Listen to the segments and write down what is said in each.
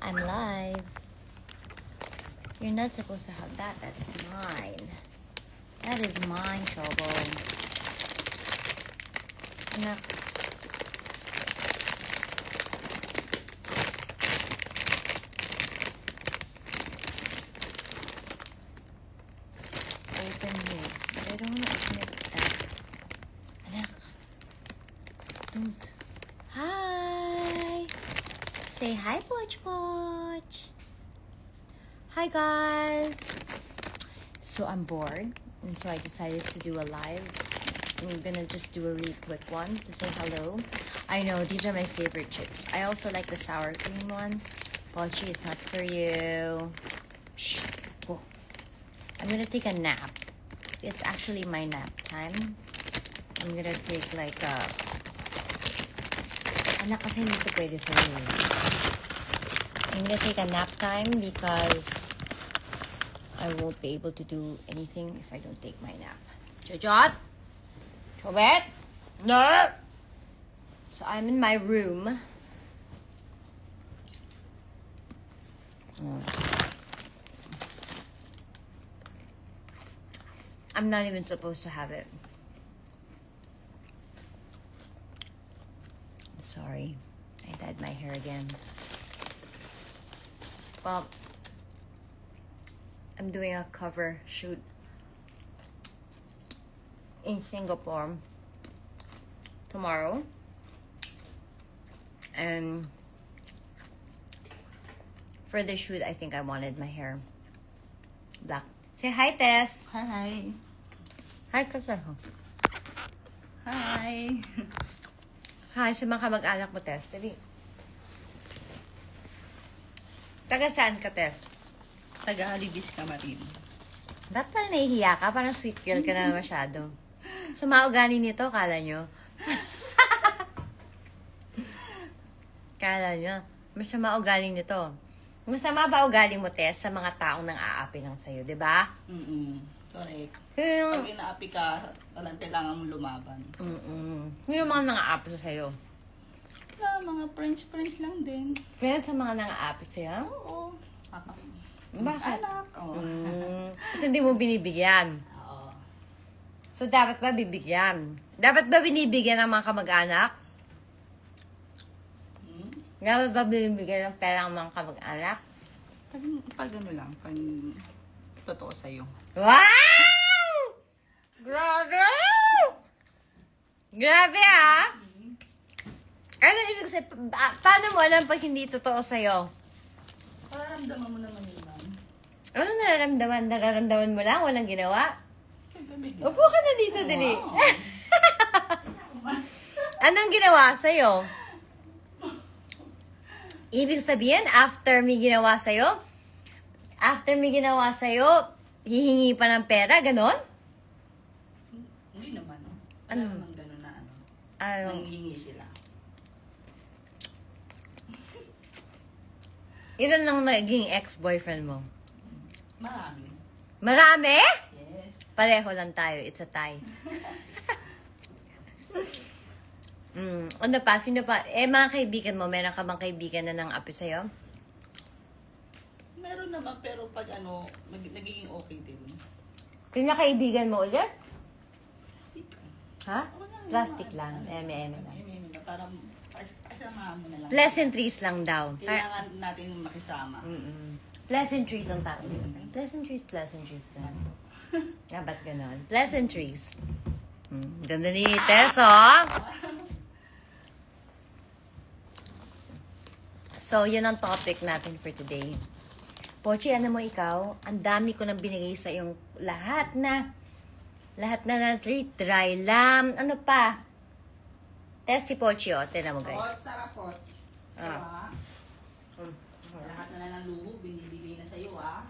I'm live. You're not supposed to have that. That's mine. That is mine, Chobo. Anak. Open it. But I don't want to open it. Anak. Don't. Hi. Say hi, Poch Poch. Hi, guys. So I'm bored, and so I decided to do a live. I'm gonna just do a really quick one to say hello. I know these are my favorite chips. I also like the sour cream one. Pochi, it's not for you. Shh. Go. I'm gonna take a nap. It's actually my nap time. I'm gonna take like a... Anak, kasi hindi ito pwede sa'yo. I'm gonna take a nap time because I won't be able to do anything if I don't take my nap. Jojot? Chobet? No! So I'm in my room. I'm not even supposed to have it. Sorry, I dyed my hair again. Well, I'm doing a cover shoot in Singapore tomorrow. And for the shoot, I think I wanted my hair black. Say hi, Tess. Hi. Hi, Kaka. Hi. Hi sa mga kamag-anak mo, Tess. Dali. Taga saan ka, Tess? Taga Alibis Camarin. Ba't pala nahihiya ka? Parang sweet girl ka na masyado. So, maugali nito, kala nyo? Kala nyo? Masama ugali nito. Masama ba ugali mo, Tess, sa mga taong nang aapi lang sa'yo, di ba? Correct. Yung... Pag inaapi ka, walang kailangan mong lumaban. Yung mga nang aapi sa'yo. Mga friends lang din. Friends sa mga nang aapi sa'yo? Oo. Bakit? Anak. Oo. Kasi hindi mo binibigyan. Oo. So, dapat ba bibigyan? Dapat ba binibigyan ng mga kamag-anak? Dapat ba binibigyan ng pera ng mga kamag-anak? Pag ano lang, pag totoo sa'yo. Wow! Grabe! Grabe, ah! Ano ibig sabihin? Paano mo alam pag hindi totoo sa'yo? Pararamdaman mo naman yun, ma'am. Ano nararamdaman? Nararamdaman mo lang? Walang ginawa? Bigyan. Upo ka na dito, dali. Anong ginawa sa'yo? Ibig sabihin, after may ginawa sa'yo, hihingi pa ng pera, ganon? Hindi naman, no? Ano? Wala namang gano'n na ano. Ano? Nanghihingi sila. Ilan lang naging ex-boyfriend mo? Marami. Marami? Yes. Pareho lang tayo. It's a tie. Ano pa? Sino pa? Mga kaibigan mo, meron ka bang kaibigan na nang api sa'yo? Meron naman, pero pag ano, nagiging okay din. Pinakaibigan mo ulit? Plastic. Ha? Plastic lang. Eme-eme lang. Parang kasamahan mo na lang. Pleasantries lang daw. Kailangan natin makisama. Pleasantries ang tawag. Pleasantries ba? Nga, ba't ganon? Pleasantries. Ganda ni Tess, oh. So, yun ang topic natin for today. Pochi, ano mo ikaw? Ang dami ko nang binigay sa yung lahat na treat, dry lamb, ano pa? Test si Pochi, oh. Tignan mo, guys. Sarap, Pot. Ah. Lahat na lang ng luho, binibigay na sa'yo, ah.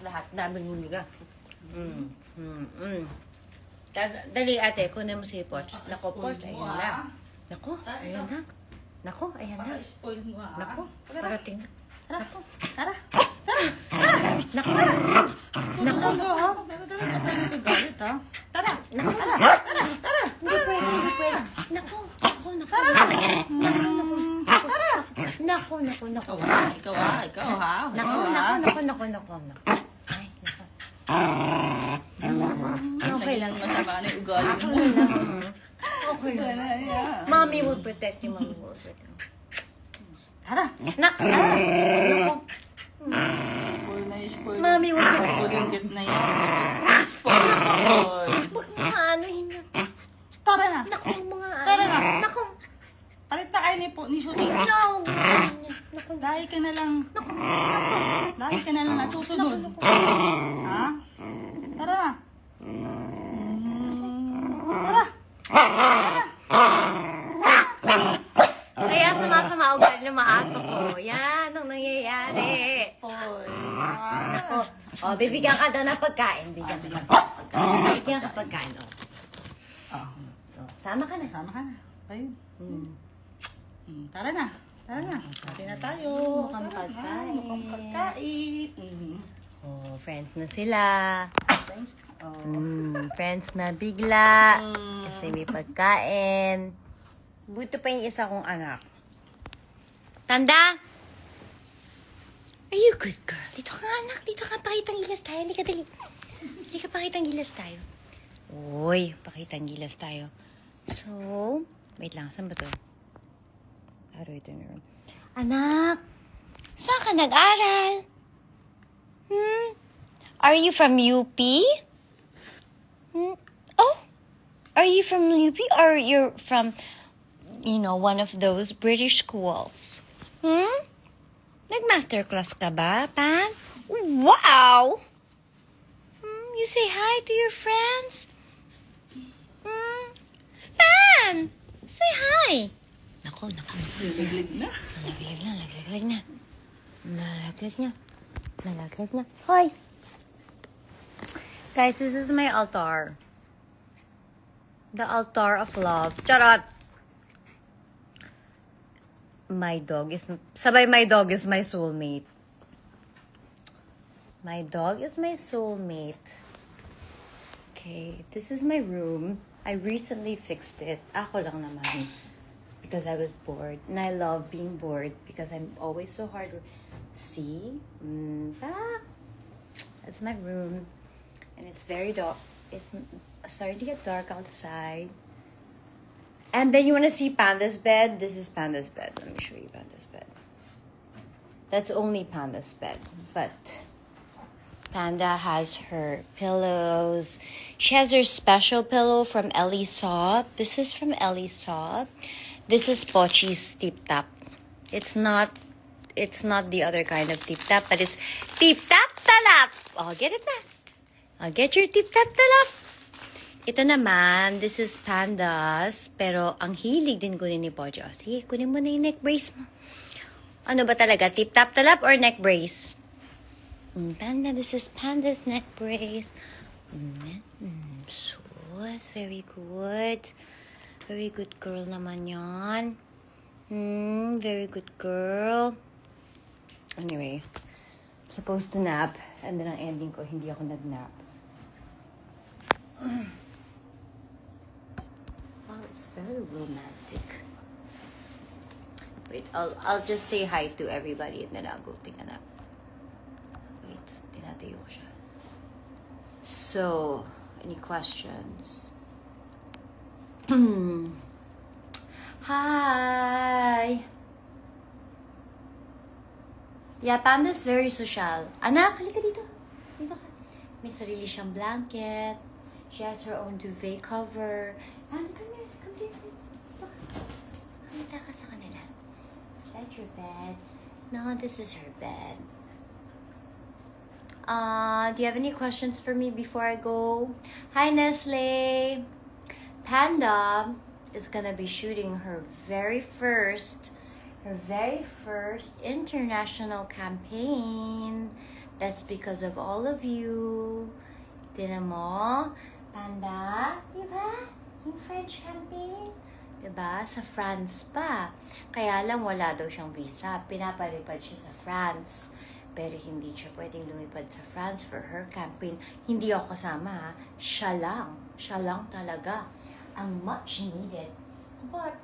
Lahat namin huliga. Dali, ate, kunin mo si Poch. Nako, Poch, ayan na. Nako, ayan na. Nako, ayan na. Spoil mo, ah. Nako, parating na. Nako. Tara. Nako. Nako. Galit, ha? Tara. Nako. Tara. Hindi pwede. Nako. Nako. Naku. Ikaw ha. Ikaw ha. Naku. Ay, naku. Okay lang. Masama na yung ugali mo. Okay lang. Mommy will protect you. Tara. Naku. Spoil. Mami, wag ka. Spoil na yan. Spoil. Huwag mo nga anuhin na. Tara na. Naku, mga Tara na. Naku. Palit na kayo ni shooting. No. Naku. Dahil ka na lang. Dahil ka na lang nasusunod. Ha? Tara na. Kaya sumasama ugal ng maaso ko. Yan ang nangyayari. Spoil. Naku. O, bibigyan ka daw ng pagkain. Bibigyan ka pagkain. O, sama ka na. Sama ka na. Ayun. Hmm. Tara na. Sabi na tayo. Mukhang pagkain. Mukhang pagkain. Oh, friends na sila. Thanks. Friends na bigla. Kasi may pagkain. Buto pa yung isa kong anak. Tanda! Are you good girl? Dito ka anak. Dito ka. Pakitang gilas tayo. Halika dali. Halika pakitang gilas tayo. Uy, pakitang gilas tayo. So, wait lang. Saan ba to? How do I turn around? Anak! Saan ka nag-aral? Are you from UP? Oh! Are you from UP or you're from, one of those British schools? Nag-masterclass ka ba, Pan? Wow! You say hi to your friends? Pan! Say hi! Nako. Nalaglag na. Nalaglag na. Hoy! Guys, this is my altar. The altar of love. Charot! My dog is my soulmate. My dog is my soulmate. Okay, this is my room. I recently fixed it. Ako lang naman. Because I was bored. And I love being bored because I'm always so hard. See? That's my room. And it's very dark. It's starting to get dark outside. And then you want to see Panda's bed? This is Panda's bed. Let me show you Panda's bed. That's only Panda's bed. But Panda has her pillows. She has her special pillow from Ellie Saw. This is from Ellie Saw. This is Pochi's Tip Tap. It's not the other kind of Tip Tap, but it's Tip Tap Talap. Oh, get it na. I'll get your Tip Tap Talap. Ito naman, this is Panda's, pero ang hilig din kunin ni Pochi. Oh, sige, kunin mo na yung neck brace mo. Ano ba talaga? Tip Tap Talap or neck brace? Panda, this is Panda's neck brace. So, that's very good. Very good girl naman yan. Very good girl. Anyway, I'm supposed to nap. And then ang ending ko, hindi ako nag-nap. Wow, it's very romantic. Wait, I'll just say hi to everybody and then I'll go take a nap. Wait, tinatayo ko siya. So, any questions? Hi! Yeah, Panda's very social. Anak, halika dito. Dito ka. May sarili siyang blanket. She has her own duvet cover. Panda, come here. Come here. Dito ka. Kumita ka sa kanila. Is that your bed? No, this is her bed. Do you have any questions for me before I go? Hi, Nestle. Panda is gonna be shooting her very first international campaign. That's because of all of you. Tinan mo, Panda, diba? Yung French campaign, diba? Sa France pa. Kaya lang wala daw siyang visa. Pinapalipad siya sa France. Pero hindi siya pwedeng lumipad sa France for her campaign. Hindi ako kasama, ha? Siya lang talaga ang much needed. But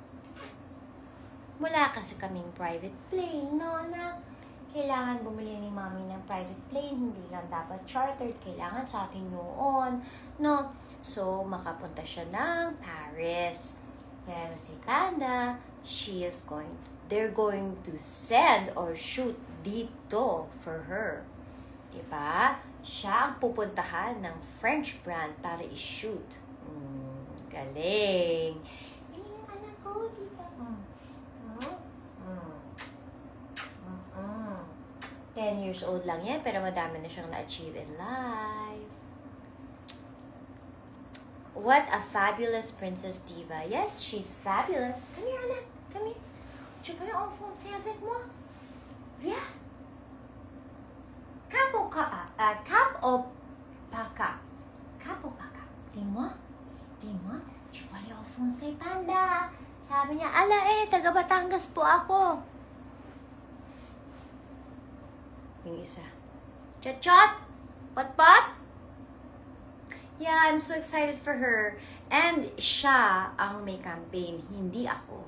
Wala kasi kaming private plane, no, anak? Kailangan bumili ni Mommy ng private plane, hindi lang dapat chartered, kailangan sa atin yun, no? So, makapunta siya ng Paris. Pero si Panda, they're going to send or shoot dito for her. Diba? Siya ang pupuntahan ng French brand para i-shoot. Galing. Galing, anak ko, diba? 10 years old lang yan, pero madami na siyang na-achieve in life. What a fabulous princess diva. Yes, she's fabulous. Come here, anak. Come here. Tu peux l'enfoncer avec moi? Viens. Cap o paka? Cap o paka? Dis-moi. Dis-moi. Tu peux l'enfoncer, Panda. Sabi niya, ala taga Batangas po ako. Yung isa. Chot-chot! Pot-pot! Yeah, I'm so excited for her. And siya ang may campaign, hindi ako.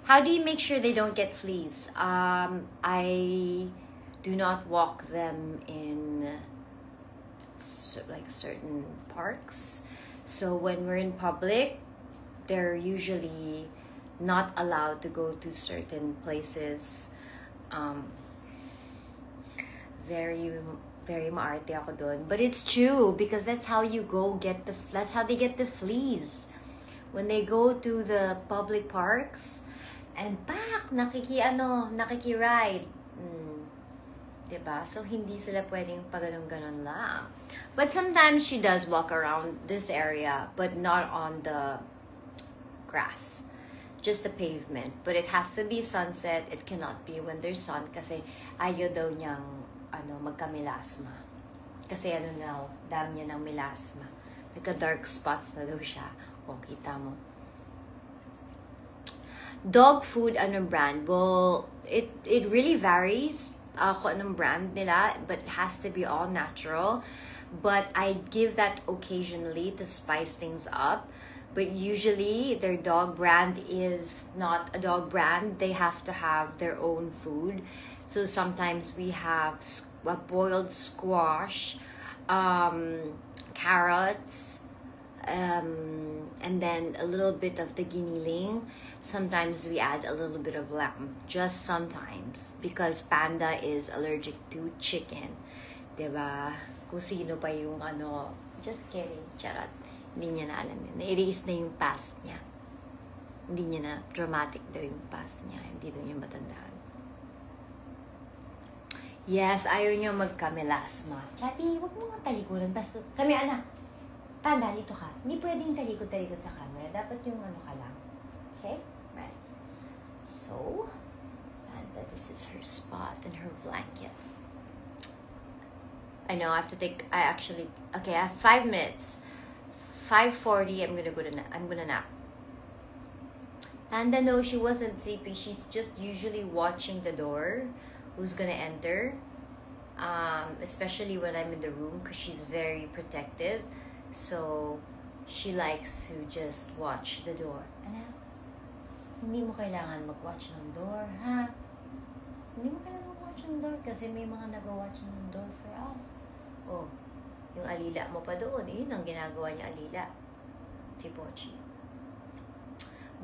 How do you make sure they don't get fleas? I do not walk them in like certain parks. So when we're in public, they're usually not allowed to go to certain places. Very maarte ako doon. But it's true because that's how they get the fleas. When they go to the public parks and nakiki-ride. Diba? So hindi sila pwedeng paganon-ganon lang. But sometimes she does walk around this area but not on the grass. Just the pavement. But it has to be sunset. It cannot be when there's sun kasi ayaw daw niyang magka-melasma. Kasi dami niya ng melasma. Nagka-dark spots na daw siya. O, kita mo. Dog food, anong brand? Well, it really varies kung anong brand nila, but it has to be all natural. But I give that occasionally to spice things up. But usually, their dog brand is not a dog brand. They have to have their own food. So sometimes we have a boiled squash, carrots, and then a little bit of the giniling. Sometimes we add a little bit of lamb, just sometimes, because Panda is allergic to chicken. Diba? Kung sino pa yung just kidding, charot. Hindi niya na alam yun. Na-erase na yung past niya. Hindi niya na, dramatic daw yung past niya. Hindi daw niya matandaan. Yes, ayaw niya magka-melasma. Chappy, huwag mo nga talikuran. Basta, kami anak, Panda, dito ka. Hindi pwedeng talikod-talikod sa camera. Dapat yung ka lang. Okay? Right. So, Panda, this is her spot and her blanket. I know, I have 5 minutes. 5:40, I'm gonna nap. Panda, no, she wasn't sleeping. She's just usually watching the door. Who's gonna enter? Especially when I'm in the room, because she's very protective. So she likes to just watch the door. Anak, hindi mo kailangan mag-watch ng door, ha? Hindi mo kailangan mag-watch ng door kasi may mga nag-watch ng door for us. Oh. Yung alila mo pa doon, yun ang ginagawa niya alila. Si Pochi.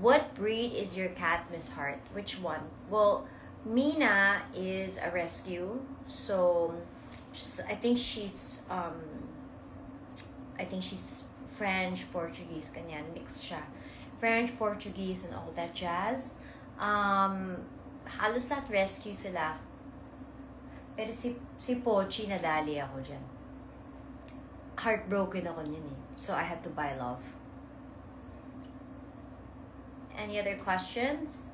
What breed is your cat, Miss Hart? Which one? Well, Mina is a rescue. So, I think she's French, Portuguese, kanyan. Mixed siya. French, Portuguese, and all that jazz. Halos lahat rescue sila. Pero si Pochi, nadali ako dyan. Heartbroken ako niyan eh. So I had to buy love. Any other questions?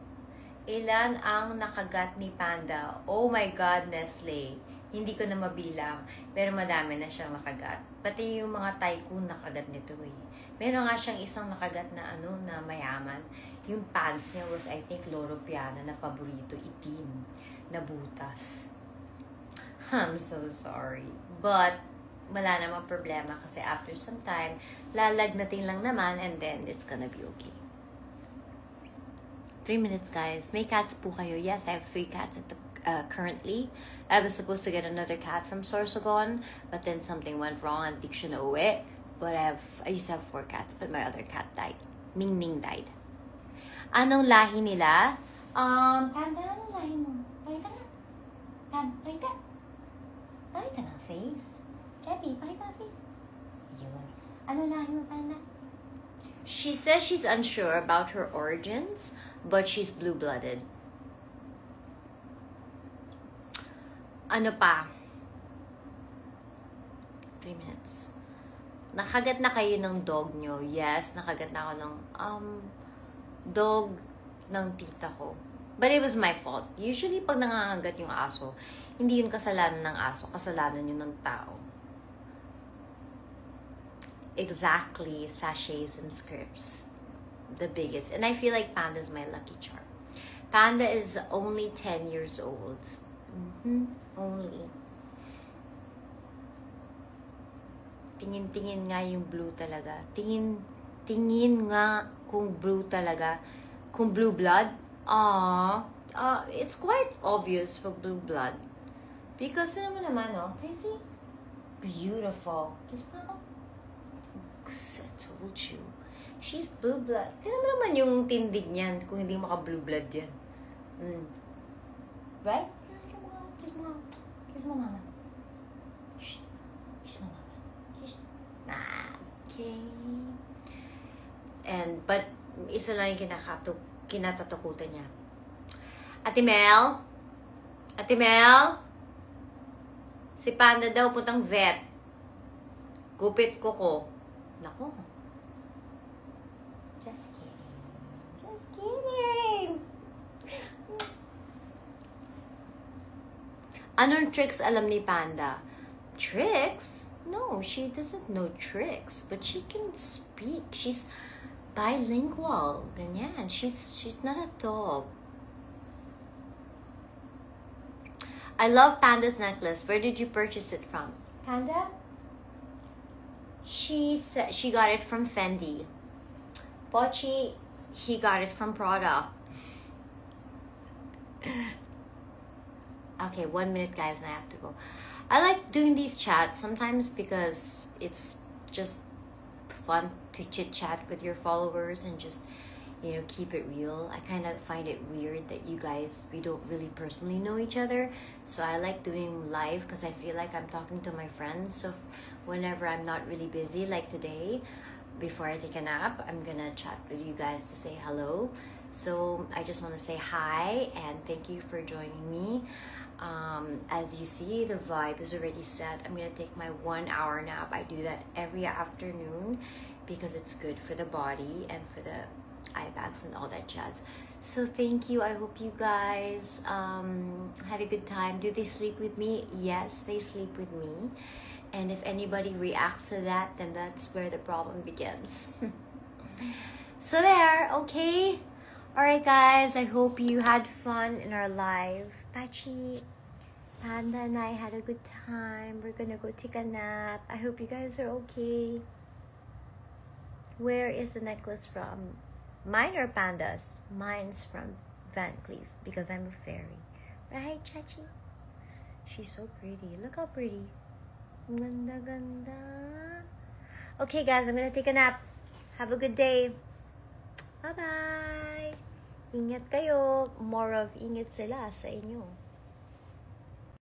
Ilan ang nakagat ni Panda? Oh my God, Nestle. Hindi ko na mabilang. Pero madami na siyang nakagat. Pati yung mga tycoon nakagat nito eh. Meron nga siyang isang nakagat na na mayaman. Yung pants niya was, I think, Loro Piana na paborito, itim, na butas. I'm so sorry. But, wala namang problema kasi after some time, lalagnatin lang naman and then it's gonna be okay. 3 minutes, guys. May cats po kayo. Yes, I have 3 cats at the currently. I was supposed to get another cat from Sorsogon, but then something went wrong and di ko siya nauwi. But I used to have 4 cats, but my other cat died. Ming Ning died. Anong lahi nila? Panda, anong lahi mo? Pakita nga. Pakita. Pakita ng face. Debbie, pakita ng face. Yun. Anong lahi mo, Panda? She says she's unsure about her origins, but she's blue-blooded. Ano pa? 3 minutes. Nakagat na kayo ng dog nyo? Yes, nakagat na ako ng dog ng tita ko. But it was my fault. Usually, pag nangangagat yung aso, hindi yun kasalanan ng aso, kasalanan yun ng tao. Exactly, sachets and scripts. The biggest. And I feel like Panda's my lucky charm. Panda is only 10 years old. Only. Tingin-tingin nga yung blue talaga. Tingin nga kung blue talaga. Kung blue blood. It's quite obvious for blue blood. Because naman, oh. You see? Beautiful. Kiss pa ako. I told you. She's blue blood. Tignan mo naman yung tindig niyan kung hindi maka-blue blood yan. Right? Kiss mo. Kiss mo, mama. Shh. Kiss mo, mama. Kiss. Okay. But, isa lang yung kinatatakutan niya. Ate Mel? Ate Mel? Si Panda daw puntang vet. Gupit ko. Nako. Just kidding. Just kidding. Anong tricks alam ni Panda? Tricks? No, she doesn't know tricks. But she can speak. She's bilingual. Ganyan. She's not a dog. I love Panda's necklace. Where did you purchase it from? Panda? She said she got it from Fendi. Pochi, he got it from Prada. Okay, 1 minute, guys, and I have to go. I like doing these chats sometimes because it's just fun to chit-chat with your followers and just, keep it real. I kind of find it weird that you guys, we don't really personally know each other. So I like doing live because I feel like I'm talking to my friends. So whenever I'm not really busy, like today, before I take a nap, I'm gonna chat with you guys to say hello. So I just want to say hi and thank you for joining me. As you see, the vibe is already set. I'm gonna take my 1 hour nap. I do that every afternoon because it's good for the body and for the eye bags and all that jazz. So thank you. I hope you guys had a good time. Do they sleep with me? Yes, they sleep with me. And if anybody reacts to that, then that's where the problem begins. So there, okay? Alright guys, I hope you had fun in our live. Pachi, Panda and I had a good time. We're gonna go take a nap. I hope you guys are okay. Where is the necklace from? Mine or Panda's? Mine's from Van Cleef because I'm a fairy. Right, Chachi? She's so pretty. Look how pretty. Ganda, ganda. Okay, guys, I'm gonna take a nap. Have a good day. Bye-bye. Ingat kayo. More of ingat sila sa inyo.